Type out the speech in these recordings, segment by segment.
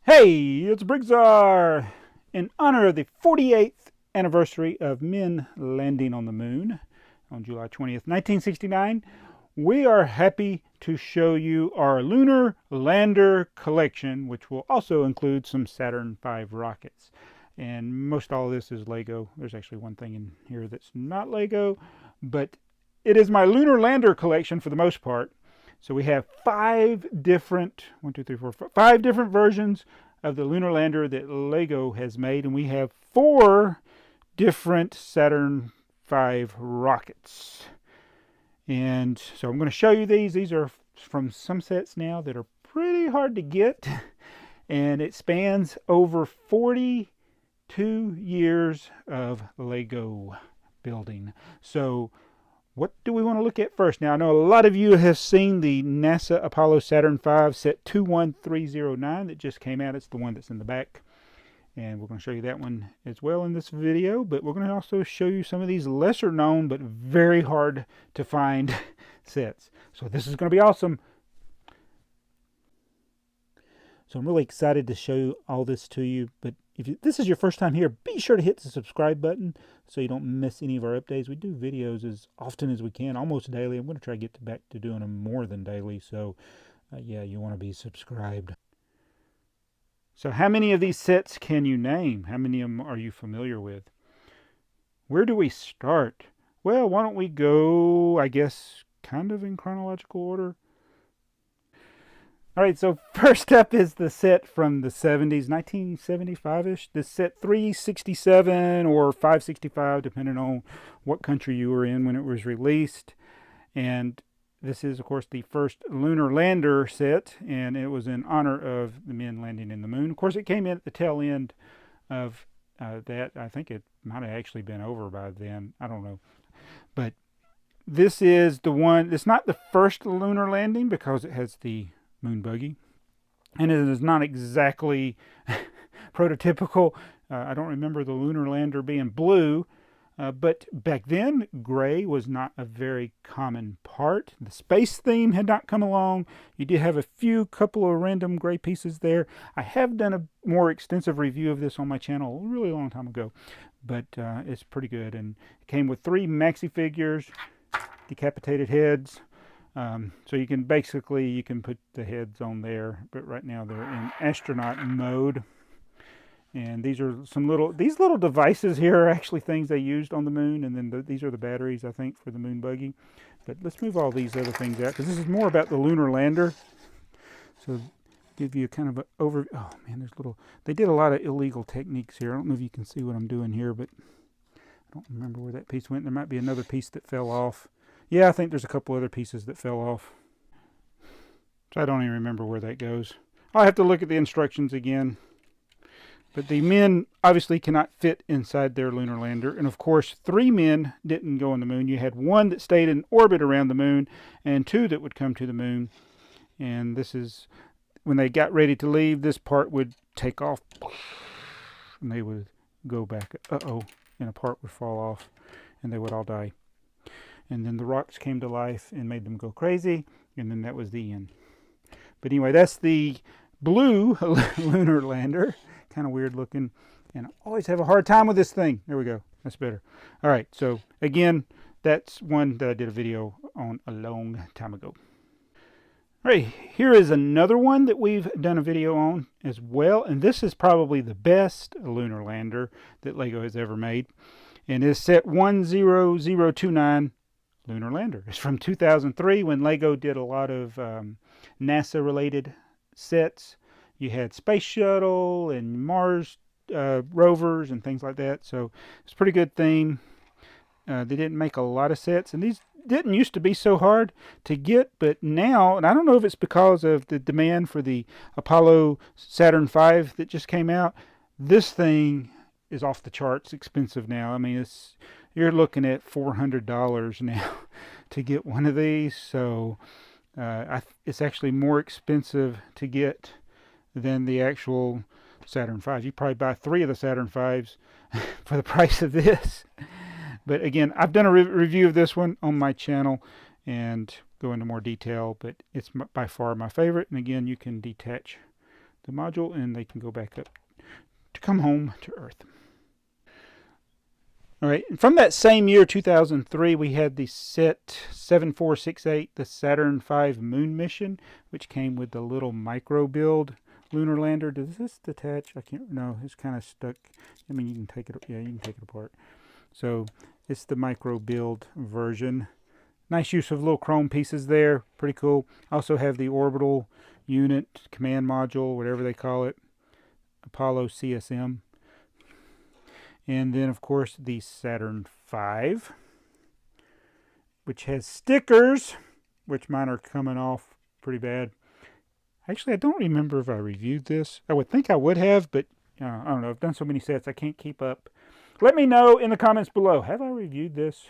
Hey, it's Brigzar! In honor of the 48th anniversary of men landing on the moon on July 20th, 1969, we are happy to show you our Lunar Lander collection, which will also include some Saturn V rockets. And most all of this is Lego. There's actually one thing in here that's not Lego, but it is my Lunar Lander collection for the most part. So we have five different, five different versions of the lunar lander that Lego has made, and we have four different Saturn V rockets. And so I'm going to show you these. These are from some sets now that are pretty hard to get, and it spans over 42 years of Lego building. So what do we want to look at first? Now, I know a lot of you have seen the NASA Apollo Saturn V set 21309 that just came out. It's the one that's in the back. And we're going to show you that one as well in this video. But we're going to also show you some of these lesser known but very hard to find sets. So this is going to be awesome. So I'm really excited to show all this to you. But if this is your first time here, be sure to hit the subscribe button so you don't miss any of our updates. We do videos as often as we can, almost daily. I'm going to try to get back to doing them more than daily. So yeah, you want to be subscribed. So how many of these sets can you name? How many of them are you familiar with? Where do we start? Well, why don't we go, I guess, kind of in chronological order. All right, so first up is the set from the 70s, 1975-ish. This set 367 or 565, depending on what country you were in when it was released. And this is, of course, the first lunar lander set, and it was in honor of the men landing in the moon. Of course, it came in at the tail end of that. I think it might have actually been over by then. I don't know. But this is the one, it's not the first lunar landing because it has the moon buggy, and it is not exactly prototypical. I don't remember the lunar lander being blue, but back then gray was not a very common part. The space theme had not come along. You did have a couple of random gray pieces there. I have done a more extensive review of this on my channel a really long time ago, but it's pretty good. And it came with 3 maxi figures, decapitated heads. So you can put the heads on there, but right now they're in astronaut mode. And these are these little devices here are actually things they used on the moon, and then these are the batteries, I think, for the moon buggy. But let's move all these other things out because this is more about the lunar lander. So give you kind of an overview. Oh man, they did a lot of illegal techniques here. I don't know if you can see what I'm doing here, but I don't remember where that piece went. There might be another piece that fell off. Yeah, I think there's a couple other pieces that fell off. So I don't even remember where that goes. I'll have to look at the instructions again. But the men obviously cannot fit inside their lunar lander. And of course, 3 men didn't go on the moon. You had 1 that stayed in orbit around the moon and 2 that would come to the moon. And this is, when they got ready to leave, this part would take off. And they would go back. And a part would fall off and they would all die. And then the rocks came to life and made them go crazy, and then that was the end. But anyway, that's the blue lunar lander. Kind of weird looking, and I always have a hard time with this thing. There we go. That's better. All right, so again, that's one that I did a video on a long time ago. All right, here is another one that we've done a video on as well, and this is probably the best lunar lander that Lego has ever made. And it's set 10029 lunar lander. It's from 2003 when Lego did a lot of NASA related sets. You had Space Shuttle and Mars rovers and things like that. So it's a pretty good theme. They didn't make a lot of sets, and these didn't used to be so hard to get, but now, and I don't know if it's because of the demand for the Apollo Saturn V that just came out, this thing is off the charts expensive now. I mean, you're looking at $400 now to get one of these. So it's actually more expensive to get than the actual Saturn V. You probably buy 3 of the Saturn Vs for the price of this. But again, I've done a review of this one on my channel and go into more detail, but it's by far my favorite. And again, you can detach the module, and they can go back up to come home to Earth. All right, and from that same year, 2003, we had the SET 7468, the Saturn V moon mission, which came with the little micro build lunar lander. Does this detach? I can't. No, it's kind of stuck. I mean, you can take it. Yeah, you can take it apart. So it's the micro build version. Nice use of little chrome pieces there. Pretty cool. Also have the orbital unit, command module, whatever they call it, Apollo CSM. And then, of course, the Saturn V, which has stickers, which mine are coming off pretty bad. Actually, I don't remember if I reviewed this. I would think I would have, but I don't know. I've done so many sets, I can't keep up. Let me know in the comments below. Have I reviewed this?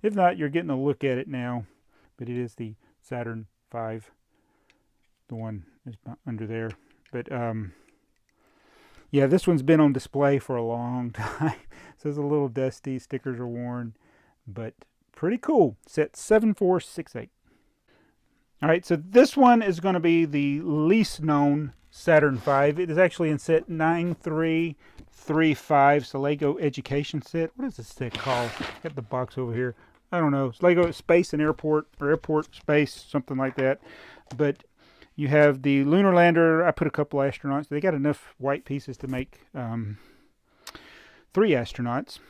If not, you're getting a look at it now. But it is the Saturn V. The one is under there. But, yeah, this one's been on display for a long time. So it's a little dusty. Stickers are worn. But pretty cool. Set 7468. All right, so this one is going to be the least known Saturn V. It is actually in set 9335. It's a Lego Education set. What is this set called? Got the box over here. I don't know. It's Lego Space and Airport, or Airport Space, something like that. But you have the lunar lander. I put a couple astronauts. They got enough white pieces to make 3 astronauts.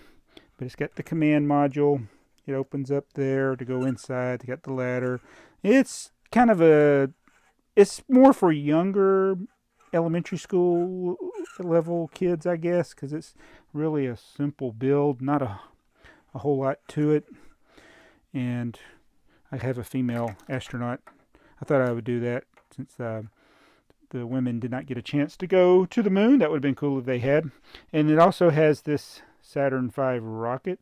But it's got the command module. It opens up there to go inside. They got the ladder. It's kind of it's more for younger elementary school level kids, I guess, because it's really a simple build, not a whole lot to it. And I have a female astronaut. I thought I would do that since the women did not get a chance to go to the moon. That would have been cool if they had. And it also has this Saturn V rocket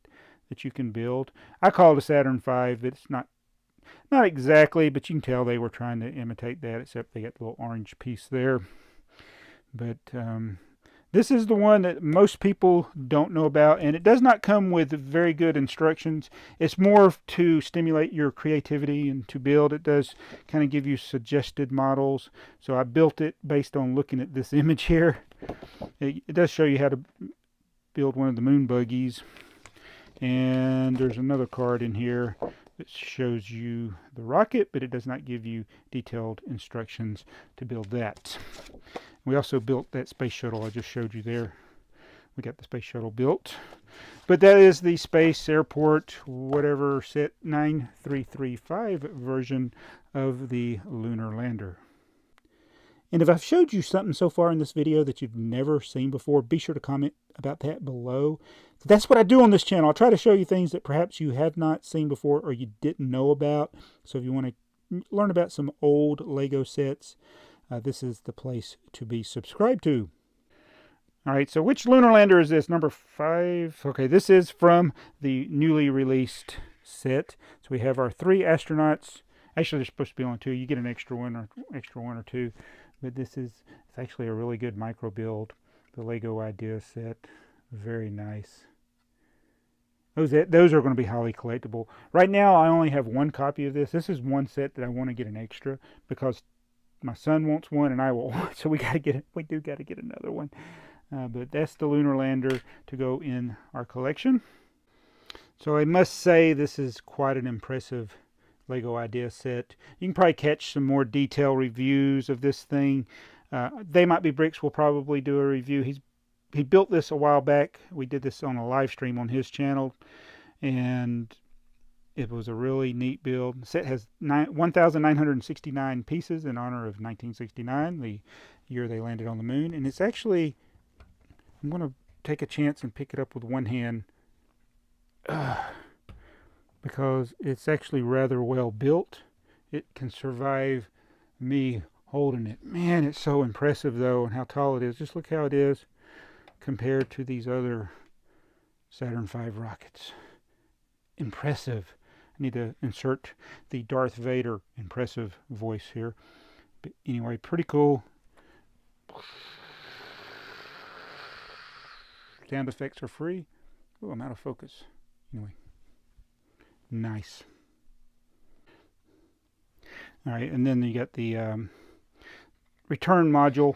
that you can build. I call it a Saturn V, but it's not exactly, but you can tell they were trying to imitate that, except they got the little orange piece there. But this is the one that most people don't know about, and it does not come with very good instructions. It's more to stimulate your creativity and to build. It does kind of give you suggested models. So I built it based on looking at this image here. It does show you how to build one of the moon buggies. And there's another card in here that shows you the rocket, but it does not give you detailed instructions to build that. We also built that space shuttle I just showed you there. We got the space shuttle built. But that is the Space Airport, whatever, set 9335 version of the lunar lander. And if I've showed you something so far in this video that you've never seen before, be sure to comment about that below. That's what I do on this channel. I'll try to show you things that perhaps you have not seen before or you didn't know about. So if you want to learn about some old Lego sets, this is the place to be subscribed to. All right, so which lunar lander is this? Number 5. Okay, this is from the newly released set. So we have our 3 astronauts. Actually, there's supposed to be only 2. You get an extra one or 2. But it's actually a really good micro build. The Lego Idea set. Very nice. Those are going to be highly collectible. Right now, I only have 1 copy of this. This is one set that I want to get an extra because my son wants one and I want one. So we do got to get another one. But that's the lunar lander to go in our collection. So I must say this is quite an impressive Lego Idea set. You can probably catch some more detailed reviews of this thing. They Might Be Bricks will probably do a review. He built this a while back. We did this on a live stream on his channel, and it was a really neat build. The set has 1,969 pieces in honor of 1969, the year they landed on the moon. And it's actually, I'm going to take a chance and pick it up with one hand because it's actually rather well built. It can survive me holding it. Man, it's so impressive though, and how tall it is. Just look how it is compared to these other Saturn V rockets. Impressive. I need to insert the Darth Vader impressive voice here. But anyway, pretty cool. Sound effects are free. Oh, I'm out of focus. Anyway, nice. All right, and then you got the return module,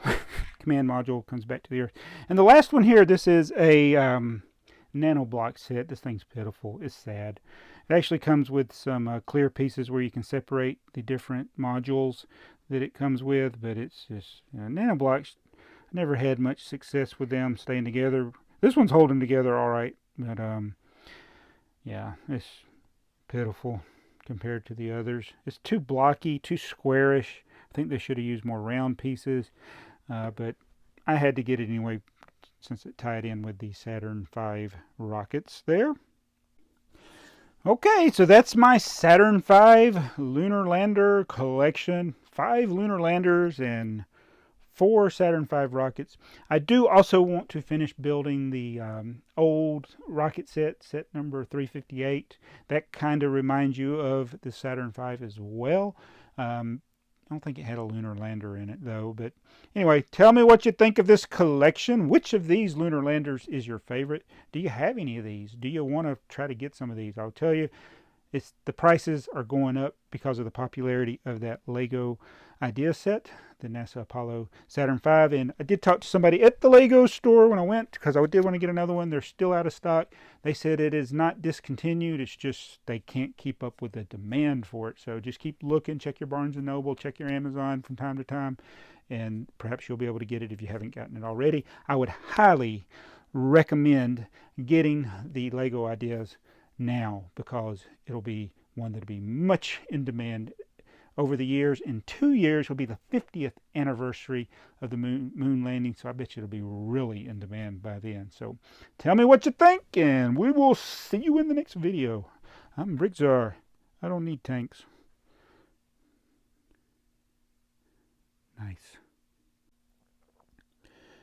command module comes back to the Earth. And the last one here, this is a nanoblock set. This thing's pitiful. It's sad. It actually comes with some clear pieces where you can separate the different modules that it comes with, but it's just nanoblocks. I never had much success with them staying together. This one's holding together all right, but yeah, it's pitiful compared to the others. It's too blocky, too squarish. I think they should have used more round pieces, but I had to get it anyway since it tied in with the Saturn V rockets there. Okay, so that's my Saturn V lunar lander collection. 5 lunar landers and 4 Saturn V rockets. I do also want to finish building the old rocket set number 358. That kind of reminds you of the Saturn V as well. I don't think it had a lunar lander in it though. But anyway, tell me what you think of this collection. Which of these lunar landers is your favorite? Do you have any of these? Do you want to try to get some of these? I'll tell you, the prices are going up because of the popularity of that Lego idea set, the NASA Apollo Saturn V. And I did talk to somebody at the Lego store when I went, because I did want to get another one. They're still out of stock. They said it is not discontinued. It's just they can't keep up with the demand for it. So just keep looking. Check your Barnes & Noble. Check your Amazon from time to time. And perhaps you'll be able to get it if you haven't gotten it already. I would highly recommend getting the Lego Ideas now, because it'll be one that'll be much in demand over the years. In 2 years will be the 50th anniversary of the moon landing, so I bet you it'll be really in demand by then. So tell me what you think, and we will see you in the next video. I'm Brickzar. I don't need tanks. Nice.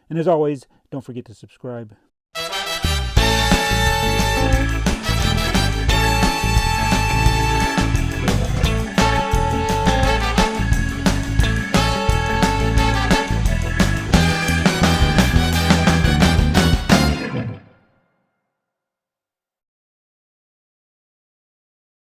And as always, don't forget to subscribe.